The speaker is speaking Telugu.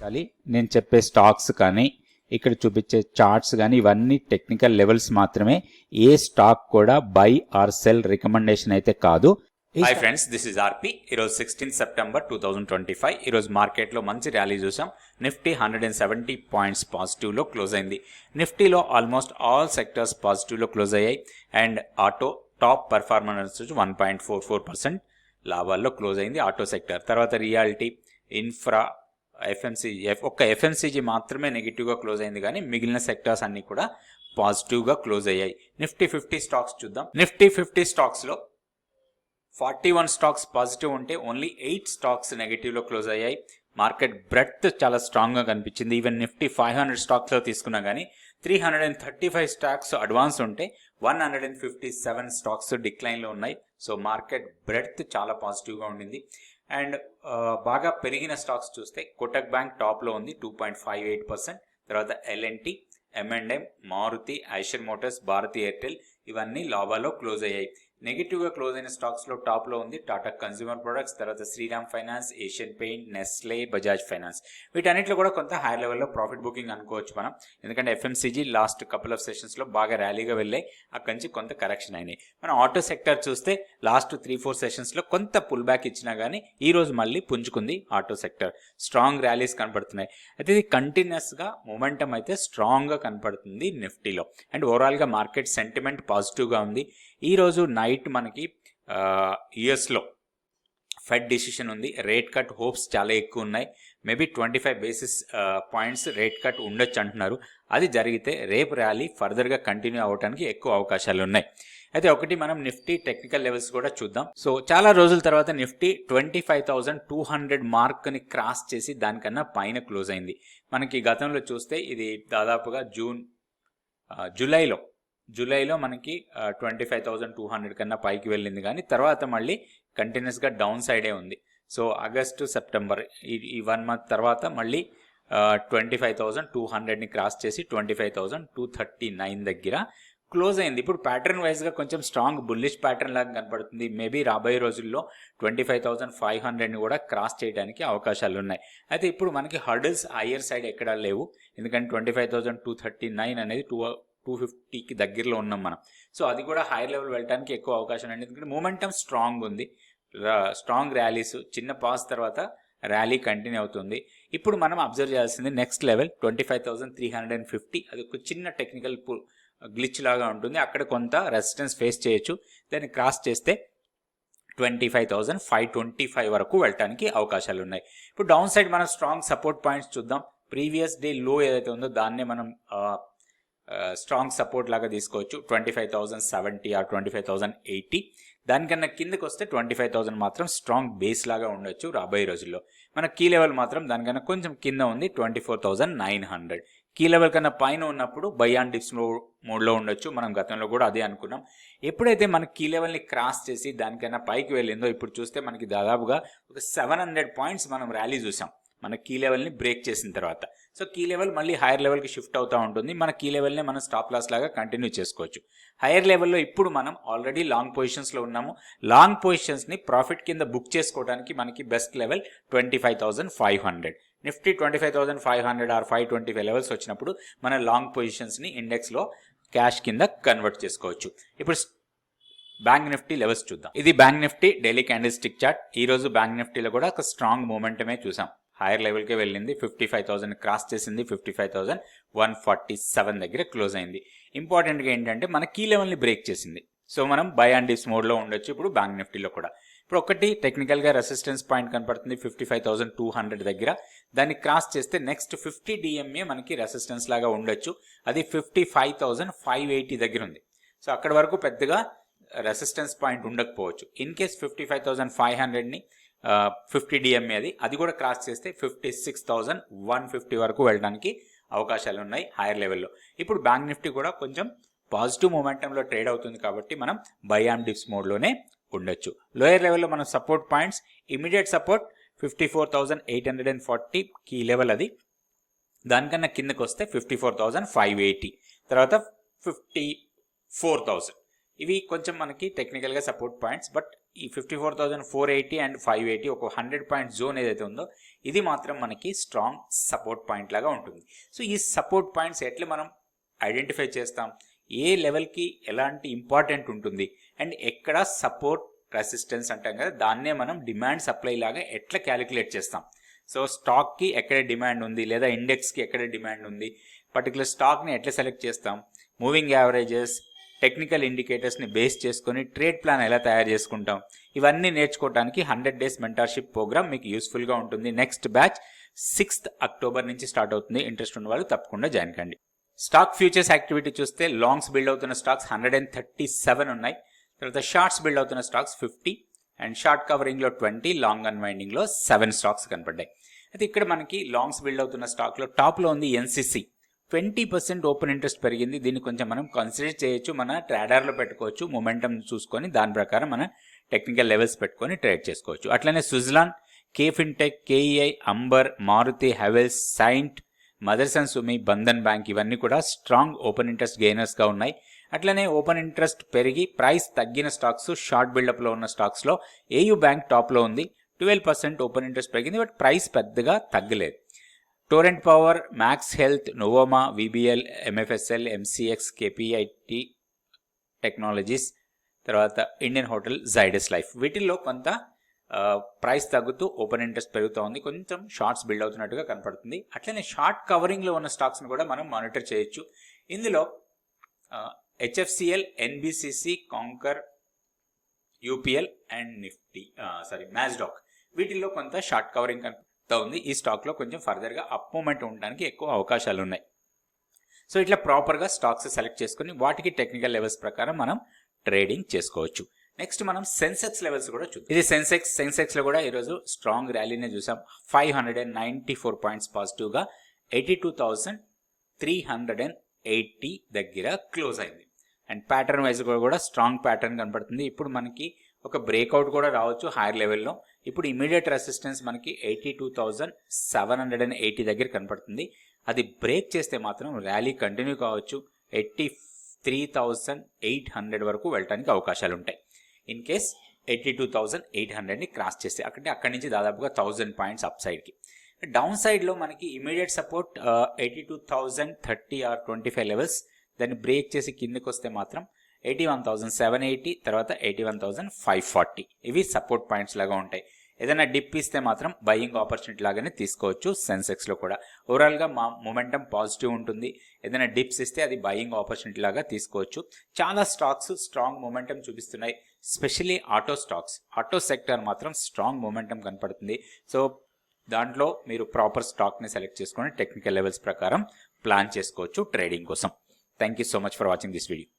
గమనించాలి. నేను చెప్పే స్టాక్స్ కానీ ఇక్కడ చూపించే చార్ట్స్ కానీ ఇవన్నీ టెక్నికల్ లెవెల్స్ మాత్రమే. ఏ స్టాక్ కూడా బై ఆర్ సెల్ రికమెండేషన్ అయితే కాదు. హాయ్ ఫ్రెండ్స్, దిస్ ఇస్ ఆర్పి. ఈరోజు 16 సెప్టెంబర్ 2025. ఈరోజు మార్కెట్లో మంచి ర్యాలీ చూసాం. నిఫ్టీ 170 పాయింట్స్ పాజిటివ్లో క్లోజ్ అయింది. నిఫ్టీలో ఆల్మోస్ట్ ఆల్ సెక్టర్స్ పాజిటివ్లో క్లోజ్ అయ్యాయి. అండ్ ఆటో టాప్ పర్ఫార్మెన్స్ 1.44% లాభాల్లో క్లోజ్ అయింది ఆటో సెక్టర్. తర్వాత రియాలిటీ, ఇన్ఫ్రా, ఎఫ్ఎంసీజీ, ఒక్క ఎఫ్ఎంసీజీ మాత్రమే నెగిటివ్గా క్లోజ్ అయింది, కానీ మిగిలిన సెక్టర్స్ అన్ని కూడా పాజిటివ్గా క్లోజ్ అయ్యాయి. నిఫ్టీ 50 స్టాక్స్ చూద్దాం. నిఫ్టీ 50 స్టాక్స్లో 41 స్టాక్స్ పాజిటివ్ ఉంటే ఓన్లీ 8 స్టాక్స్ నెగిటివ్లో క్లోజ్ అయ్యాయి. మార్కెట్ బ్రెడ్త్ చాలా స్ట్రాంగ్గా కనిపించింది. ఈవెన్ నిఫ్టీ 500 స్టాక్స్లో తీసుకున్నా కానీ 335 స్టాక్స్ అడ్వాన్స్ ఉంటే 157 స్టాక్స్ డిక్లైన్లో ఉన్నాయి. సో మార్కెట్ బ్రెడ్త్ చాలా పాజిటివ్గా ఉండింది. అండ్ బాగా పెరిగిన స్టాక్స్ చూస్తే కోటక్ బ్యాంక్ టాప్లో ఉంది 2.58%. తర్వాత LNT, M&M, Maruti, Eicher motors, Bharti Airtel ఇవన్నీ లాభాల్లో క్లోజ్ అయ్యాయి. నెగిటివ్గా క్లోజ్ అయిన స్టాక్స్లో టాప్లో ఉంది టాటా కన్స్యూమర్ ప్రొడక్ట్స్, తర్వాత Shriram finance, Asian paint, Nestle, Bajaj finance. వీటన్నిటిలో కూడా కొంత హైయర్ లెవెల్లో ప్రాఫిట్ బుకింగ్ అనుకోవచ్చు మనం. ఎందుకంటే ఎఫ్ఎంసీజీ లాస్ట్ కపుల్ ఆఫ్ సెషన్స్లో బాగా ర్యాలీగా వెళ్ళాయి, అక్కడి నుంచి కొంత కరెక్షన్ అయినాయి. మనం ఆటో సెక్టర్ చూస్తే లాస్ట్ 3-4 సెషన్స్లో కొంత పుల్ బ్యాక్ ఇచ్చినా కానీ ఈ రోజు మళ్ళీ పుంజుకుంది ఆటో సెక్టర్. స్ట్రాంగ్ ర్యాలీస్ కనపడుతున్నాయి. అయితే ఇది కంటిన్యూస్గా మొమెంటం అయితే స్ట్రాంగ్గా కనపడుతుంది నిఫ్టీలో. అండ్ ఓవరాల్గా మార్కెట్ సెంటిమెంట్ పాజిటివ్గా ఉంది. ఈరోజు నైట్ మనకి యుఎస్లో ఫెడ్ డిసిషన్ ఉంది. రేట్ కట్ హోప్స్ చాలా ఎక్కువ ఉన్నాయి. Maybe 25 basis points rate cut ఉండొచ్చు అంటున్నారు. అది జరిగితే రేపు ర్యాలీ ఫర్దర్గా కంటిన్యూ అవ్వడానికి ఎక్కువ అవకాశాలు ఉన్నాయి. అయితే ఒకటి మనం నిఫ్టీ టెక్నికల్ లెవెల్స్ కూడా చూద్దాం. సో చాలా రోజుల తర్వాత నిఫ్టీ 25,200 మార్క్ని క్రాస్ చేసి దానికన్నా పైన క్లోజ్ అయింది. మనకి గతంలో చూస్తే ఇది దాదాపుగా జూలైలో మనకి 25,200 కన్నా పైకి వెళ్ళింది, కానీ తర్వాత మళ్ళీ కంటిన్యూస్గా డౌన్ సైడే ఉంది. సో ఆగస్టు, సెప్టెంబర్ ఈ 1 మంత్ తర్వాత మళ్ళీ 25,200ని క్రాస్ చేసి 25,239 దగ్గర క్లోజ్ అయింది. ఇప్పుడు ప్యాటర్న్ వైజ్గా కొంచెం స్ట్రాంగ్ బుల్లిష్ ప్యాటర్న్ లాగా కనపడుతుంది. మేబీ రాబోయే రోజుల్లో 25,500ని కూడా క్రాస్ చేయడానికి అవకాశాలు ఉన్నాయి. అయితే ఇప్పుడు మనకి హర్డిల్స్ హయ్యర్ సైడ్ ఎక్కడా లేవు, ఎందుకంటే 25,239 అనేది 250కి దగ్గరలో ఉన్నాం మనం. సో అది కూడా హైయర్ లెవెల్ వెళ్ళడానికి ఎక్కువ అవకాశం ఉంది, ఎందుకంటే మూమెంటం స్ట్రాంగ్ ఉంది. స్ట్రాంగ్ ర్యాలీస్, చిన్న పాస్ తర్వాత ర్యాలీ కంటిన్యూ అవుతుంది. ఇప్పుడు మనం అబ్జర్వ్ చేయాల్సింది నెక్స్ట్ లెవెల్ 25,350. అది ఒక చిన్న టెక్నికల్ గ్లిచ్ లాగా ఉంటుంది. అక్కడ కొంత రెసిస్టెన్స్ ఫేస్ చేయొచ్చు. దాన్ని క్రాస్ చేస్తే 25,525 వరకు వెళ్ళడానికి అవకాశాలు ఉన్నాయి. ఇప్పుడు డౌన్ సైడ్ మనం స్ట్రాంగ్ సపోర్ట్ పాయింట్స్ చూద్దాం. ప్రీవియస్ డే లో ఏదైతే ఉందో దాన్నే మనం స్ట్రాంగ్ సపోర్ట్ లాగా తీసుకోవచ్చు. 25,070 ఆర్ 25,080. దానికన్నా కిందకి వస్తే 25,000 మాత్రం స్ట్రాంగ్ బేస్ లాగా ఉండొచ్చు రాబోయే రోజుల్లో. మన కీ లెవెల్ మాత్రం దానికన్నా కొంచెం కింద ఉంది 24,900. కీ లెవెల్ కన్నా పైన ఉన్నప్పుడు బై అండ్ డిప్స్ మోడ్లో ఉండొచ్చు. మనం గతంలో కూడా అదే అనుకున్నాం. ఎప్పుడైతే మన కీ లెవెల్ని క్రాస్ చేసి దానికన్నా పైకి వెళ్ళిందో ఇప్పుడు చూస్తే మనకి దాదాపుగా ఒక 700 పాయింట్స్ మనం ర్యాలీ చూసాం మన కీ లెవెల్ని బ్రేక్ చేసిన తర్వాత. సో కీ లెవెల్ మళ్ళీ హైయర్ లెవెల్కి షిఫ్ట్ అవుతూ ఉంటుంది. మన కీ లెవెల్నే మనం స్టాప్ లాస్ లాగా కంటిన్యూ చేసుకోవచ్చు. హైయర్ లెవెల్లో ఇప్పుడు మనం ఆల్రెడీ లాంగ్ పొజిషన్స్లో ఉన్నాము. లాంగ్ పొజిషన్స్ని ప్రాఫిట్ కింద బుక్ చేసుకోవడానికి మనకి best level 25,500. Nifty 25,500 or 525 levels వచ్చినప్పుడు మన లాంగ్ పొజిషన్స్ని ఇండెక్స్లో క్యాష్ కింద కన్వర్ట్ చేసుకోవచ్చు. ఇప్పుడు బ్యాంక్ నిఫ్టీ లెవెల్స్ చూద్దాం. ఇది bank Nifty daily candlestick chart. ఈరోజు బ్యాంక్ నిఫ్టీలో కూడా ఒక స్ట్రాంగ్ మూమెంటమే చూసాం. హైయర్ లెవెల్కే వెళ్ళింది. 55,000 క్రాస్ చేసింది. 55,147 దగ్గర క్లోజ్ అయింది. ఇంపార్టెంట్గా ఏంటంటే మన కీ లెవెల్ని బ్రేక్ చేసింది. సో మనం బై అండ్ డిప్స్ మోడ్లో ఉండొచ్చు ఇప్పుడు బ్యాంక్ నిఫ్టీలో కూడా. ఇప్పుడు ఒకటి టెక్నికల్గా రెసిస్టెన్స్ పాయింట్ కనపడుతుంది 55,200 దగ్గర. దాన్ని క్రాస్ చేస్తే నెక్స్ట్ 50 DMA మనకి రెసిస్టెన్స్ లాగా ఉండొచ్చు. అది 55,580 దగ్గర ఉంది. సో అక్కడి వరకు పెద్దగా రెసిస్టెన్స్ పాయింట్ ఉండకపోవచ్చు. ఇన్ కేస్ 55,500ని 50 DMA అది కూడా క్రాస్ చేస్తే 56,150 వరకు వెళ్ళడానికి అవకాశాలు ఉన్నాయి హైయర్ లెవెల్లో. ఇప్పుడు బ్యాంక్ నిఫ్టీ కూడా కొంచెం పాజిటివ్ మొమెంటంలో ట్రేడ్ అవుతుంది కాబట్టి మనం బై అండ్ డిప్స్ మోడ్లోనే ఉండొచ్చు. లోయర్ లెవెల్లో మనం support points, immediate support 54,840 key level, అది దానికన్నా కిందకు వస్తే 54,580, తర్వాత 54,000. ఇవి కొంచెం మనకి టెక్నికల్గా సపోర్ట్ పాయింట్స్, బట్ ఈ 54,480 అండ్ 580 ఒక 100 పాయింట్ జోన్ ఏదైతే ఉందో ఇది మాత్రం మనకి స్ట్రాంగ్ సపోర్ట్ పాయింట్ లాగా ఉంటుంది. సో ఈ సపోర్ట్ పాయింట్స్ ఎట్లా మనం ఐడెంటిఫై చేస్తాం, ఏ లెవెల్కి ఎలాంటి ఇంపార్టెంట్ ఉంటుంది అండ్ ఎక్కడ సపోర్ట్ రెసిస్టెన్స్ అంటాం కదా, దాన్నే మనం డిమాండ్ సప్లై లాగా ఎట్లా క్యాలిక్యులేట్ చేస్తాం. సో స్టాక్కి ఎక్కడ డిమాండ్ ఉంది లేదా ఇండెక్స్కి ఎక్కడ డిమాండ్ ఉంది, పర్టికులర్ స్టాక్ని ఎట్లా సెలెక్ట్ చేస్తాం, మూవింగ్ యావరేజెస్, టెక్నికల్ ఇండికేటర్స్ని బేస్ చేసుకొని ట్రేడ్ ప్లాన్ ఎలా తయారు చేసుకుంటాం, ఇవన్నీ నేర్చుకోవడానికి 100 డేస్ మెంటర్షిప్ ప్రోగ్రామ్ మీకు యూస్ఫుల్గా ఉంటుంది. నెక్స్ట్ బ్యాచ్ 6th అక్టోబర్ నుంచి స్టార్ట్ అవుతుంది. ఇంట్రెస్ట్ ఉన్న వాళ్ళు తప్పకుండా జాయిన్ కండి. స్టాక్ ఫ్యూచర్స్ యాక్టివిటీ చూస్తే లాంగ్స్ బిల్డ్ అవుతున్న స్టాక్స్ 137 ఉన్నాయి. తర్వాత షార్ట్స్ బిల్డ్ అవుతున్న స్టాక్స్ 50 అండ్ షార్ట్ కవరింగ్లో 20, లాంగ్ అన్వైండింగ్లో 7 స్టాక్స్ కనపడ్డాయి. అయితే ఇక్కడ మనకి లాంగ్స్ బిల్డ్ అవుతున్న స్టాక్లో టాప్లో ఉంది ఎన్సిసి. 20% ఓపెన్ ఇంట్రెస్ట్ పెరిగింది. దీన్ని కొంచెం మనం కన్సిడర్ చేయొచ్చు, మన ట్రేడర్లో పెట్టుకోవచ్చు, మొమెంటం చూసుకొని దాని ప్రకారం మన టెక్నికల్ లెవెల్స్ పెట్టుకొని ట్రేడ్ చేసుకోవచ్చు. అట్లనే Switzerland, KFintech, KEI, Amber, Maruti, Havells, Cyient, Motherson Sumi, Bandhan bank ఇవన్నీ కూడా స్ట్రాంగ్ ఓపెన్ ఇంట్రెస్ట్ గెయినర్స్గా ఉన్నాయి. అట్లనే ఓపెన్ ఇంట్రెస్ట్ పెరిగి ప్రైస్ తగ్గిన స్టాక్స్, షార్ట్ బిల్డప్లో ఉన్న స్టాక్స్లో ఏయూ బ్యాంక్ టాప్లో ఉంది. 12% ఓపెన్ ఇంట్రెస్ట్ పెరిగింది, బట్ ప్రైస్ పెద్దగా తగ్గలేదు. Torrent Power, Max Health, Nuvama, VBL, MFSL, MCX, KPIT technologies, తర్వాత ఇండియన్ హోటల్, జైడస్ లైఫ్ వీటిల్లో కొంత ప్రైస్ తగ్గుతూ ఓపెన్ ఇంట్రెస్ట్ పెరుగుతూ ఉంది. కొంచెం షార్ట్స్ బిల్డ్ అవుతున్నట్టుగా కనపడుతుంది. అట్లనే షార్ట్ కవరింగ్లో ఉన్న స్టాక్స్ని కూడా మనం మానిటర్ చేయొచ్చు. ఇందులో HFCL, NBCC, Concor, UPL and Mazdock వీటిల్లో కొంత షార్ట్ కవరింగ్ కనపడుతూ ఉంది. ఈ స్టాక్లో కొంచెం ఫర్దర్గా అప్ మూమెంట్ ఉండడానికి ఎక్కువ అవకాశాలు ఉన్నాయి. సో ఇట్లా ప్రాపర్గా స్టాక్స్ సెలెక్ట్ చేసుకుని వాటికి టెక్నికల్ లెవెల్స్ ప్రకారం మనం ట్రేడింగ్ చేసుకోవచ్చు. నెక్స్ట్ మనం సెన్సెక్స్ లెవెల్స్ కూడా చూద్దాం. ఇది సెన్సెక్స్లో కూడా ఈరోజు స్ట్రాంగ్ ర్యాలీనే చూసాం. 594 పాయింట్స్ పాజిటివ్గా 82,380 దగ్గర క్లోజ్ అయింది. అండ్ ప్యాటర్న్ వైజ్ కూడా స్ట్రాంగ్ ప్యాటర్న్ కనపడుతుంది. ఇప్పుడు మనకి ఒక బ్రేక్అవుట్ కూడా రావచ్చు హైయర్ లెవెల్లో. ఇప్పుడు ఇమీడియట్ రెసిస్టెన్స్ మనకి 82,780 దగ్గర కనపడుతుంది. అది బ్రేక్ చేస్తే మాత్రం ర్యాలీ కంటిన్యూ కావచ్చు. 83,800 వరకు వెళ్ళడానికి అవకాశాలు ఉంటాయి. ఇన్ కేస్ 82,800ని క్రాస్ చేస్తే అక్కడి నుంచి దాదాపుగా 1000 పాయింట్స్ అప్ సైడ్కి. డౌన్ సైడ్లో మనకి ఇమీడియట్ సపోర్ట్ 82,030 ఆర్ 25 లెవెల్స్. దాన్ని బ్రేక్ చేసి కిందకి వస్తే మాత్రం 81,780, తర్వాత 81,540 ఇవి సపోర్ట్ పాయింట్స్ లాగా ఉంటాయి. ఏదైనా డిప్ ఇస్తే మాత్రం బయింగ్ ఆపర్చునిటీ లాగానే తీసుకోవచ్చు. సెన్సెక్స్లో కూడా ఓవరాల్గా మా మొమెంటం పాజిటివ్ ఉంటుంది. ఏదైనా డిప్స్ ఇస్తే అది బయింగ్ ఆపర్చునిటీ లాగా తీసుకోవచ్చు. చాలా స్టాక్స్ స్ట్రాంగ్ మొమెంటం చూపిస్తున్నాయి, specially auto stocks. Auto sector మాత్రం స్ట్రాంగ్ మొమెంటం కనపడుతుంది. సో దాంట్లో మీరు ప్రాపర్ స్టాక్ని సెలెక్ట్ చేసుకొని టెక్నికల్ లెవెల్స్ ప్రకారం ప్లాన్ చేసుకోవచ్చు ట్రేడింగ్ కోసం. Thank you so much for watching this video.